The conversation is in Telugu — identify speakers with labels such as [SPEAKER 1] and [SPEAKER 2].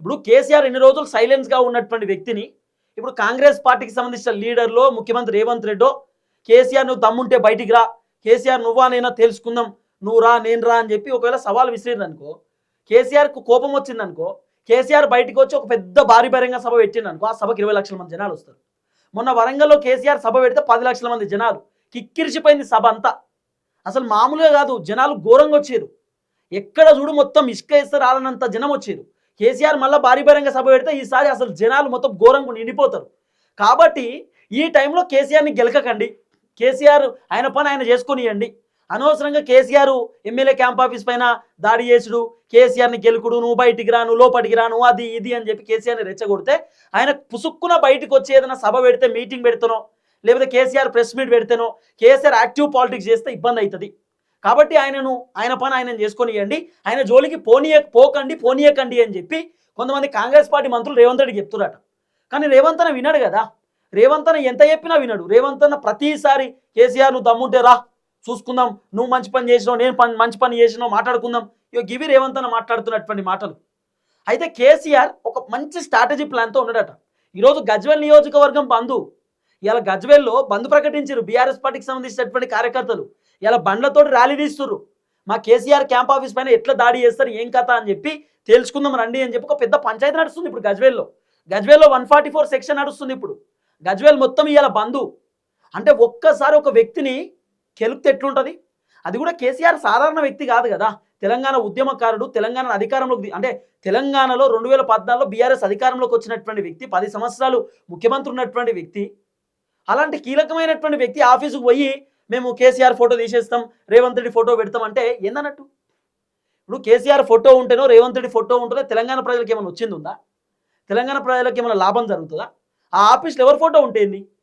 [SPEAKER 1] ఇప్పుడు కేసీఆర్ ఎన్ని రోజులు సైలెన్స్గా ఉన్నటువంటి వ్యక్తిని ఇప్పుడు కాంగ్రెస్ పార్టీకి సంబంధించిన లీడర్లో ముఖ్యమంత్రి రేవంత్ రెడ్డో కేసీఆర్ నువ్వు దమ్ముంటే బయటికి రా, కేసీఆర్ నువ్వా నేనా తెలుసుకుందాం, నువ్వు రా నేను రా అని చెప్పి ఒకవేళ సవాల్ విసిరిరు అనుకో, కేసీఆర్కు కోపం వచ్చిందనుకో, కేసీఆర్ బయటకు వచ్చి ఒక పెద్ద భారీ బహిరంగ సభ పెట్టిండనుకో, ఆ సభకి 20 లక్షల మంది జనాలు వస్తారు. మొన్న వరంగల్లో కేసీఆర్ సభ పెడితే 10 లక్షల మంది జనాలు, కిక్కిరిసిపోయింది సభ అంతా. అసలు మామూలుగా కాదు, జనాలు ఘోరంగా వచ్చారు. ఎక్కడ చూడు మొత్తం ఇసుక ఇస్తారు రాలనంత జనం వచ్చారు. కేసీఆర్ మళ్ళీ భారీ బహిరంగ సభ పెడితే ఈసారి అసలు జనాలు మొత్తం ఘోరంగా నిండిపోతారు. కాబట్టి ఈ టైంలో కేసీఆర్ని గెలకకండి, కేసీఆర్ ఆయన పని ఆయన చేసుకొనియండి. అనవసరంగా కేసీఆర్ ఎమ్మెల్యే క్యాంప్ ఆఫీస్ పైన దాడి చేసుడు, కేసీఆర్ని గెలుకుడు, నువ్వు బయటికి రా, నువ్వు లోపలికి రా, నువ్వు అది ఇది అని చెప్పి కేసీఆర్ని రెచ్చగొడితే ఆయన పుసుక్కున బయటకు వచ్చి ఏదైనా సభ పెడితే, మీటింగ్ పెడతానో లేకపోతే కేసీఆర్ ప్రెస్ మీట్ పెడితేనో, కేసీఆర్ యాక్టివ్ పాలిటిక్స్ చేస్తే ఇబ్బంది అవుతుంది. కాబట్టి ఆయన పని ఆయన చేసుకొనియండి, ఆయన జోలికి పోనీయకండి అని చెప్పి కొంతమంది కాంగ్రెస్ పార్టీ మంత్రులు రేవంత్ రెడ్డికి చెప్తున్నారట. కానీ రేవంత్ అన్న వినడు కదా. రేవంత్ అన్న ఎంత చెప్పినా వినడు. రేవంత్ అన్న ప్రతిసారి కేసీఆర్ నువ్వు దమ్ముంటే రా చూసుకుందాం, నువ్వు మంచి పని చేసినావు, నేను మంచి పని చేసినావు, మాట్లాడుకుందాం, గివి రేవంత్ అన్న మాట్లాడుతున్నటువంటి మాటలు. అయితే కేసీఆర్ ఒక మంచి స్ట్రాటజీ ప్లాన్తో ఉన్నాడట. ఈరోజు గజ్వేల్ నియోజకవర్గం బంధు, ఇలా గజ్వేల్లో బంధు ప్రకటించారు బీఆర్ఎస్ పార్టీకి సంబంధించినటువంటి కార్యకర్తలు. ఇలా బండ్లతోటి ర్యాలీ తీస్తున్నారు. మా కేసీఆర్ క్యాంప్ ఆఫీస్ పైన ఎట్లా దాడి చేస్తారు, ఏం కథ అని చెప్పి తెలుసుకుందాం రండి అని చెప్పి ఒక పెద్ద పంచాయతీ నడుస్తుంది ఇప్పుడు గజ్వేల్లో. 144 సెక్షన్ నడుస్తుంది ఇప్పుడు గజ్వేల్ మొత్తం. ఇవాళ బంధు అంటే ఒక్కసారి ఒక వ్యక్తిని కెలుక్తే ఎట్లుంటుంది. అది కూడా కేసీఆర్ సాధారణ వ్యక్తి కాదు కదా, తెలంగాణ ఉద్యమకారుడు, తెలంగాణ అధికారంలోకి అంటే తెలంగాణలో 2014లో బీఆర్ఎస్ అధికారంలోకి వచ్చినటువంటి వ్యక్తి, 10 సంవత్సరాలు ముఖ్యమంత్రి ఉన్నటువంటి వ్యక్తి. అలాంటి కీలకమైనటువంటి వ్యక్తి ఆఫీసుకు పోయి మేము కేసీఆర్ ఫోటో తీసేస్తాం, రేవంత్ రెడ్డి ఫోటో పెడతాం అంటే ఏందన్నట్టు? ఇప్పుడు కేసీఆర్ ఫోటో ఉంటేనో రేవంత్ రెడ్డి ఫోటో ఉంటేనో తెలంగాణ ప్రజలకు ఏమైనా వచ్చింది ఉందా? తెలంగాణ ప్రజలకు ఏమైనా లాభం జరుగుతుందా? ఆ ఆఫీస్లో ఎవరి ఫోటో ఉంటేంది?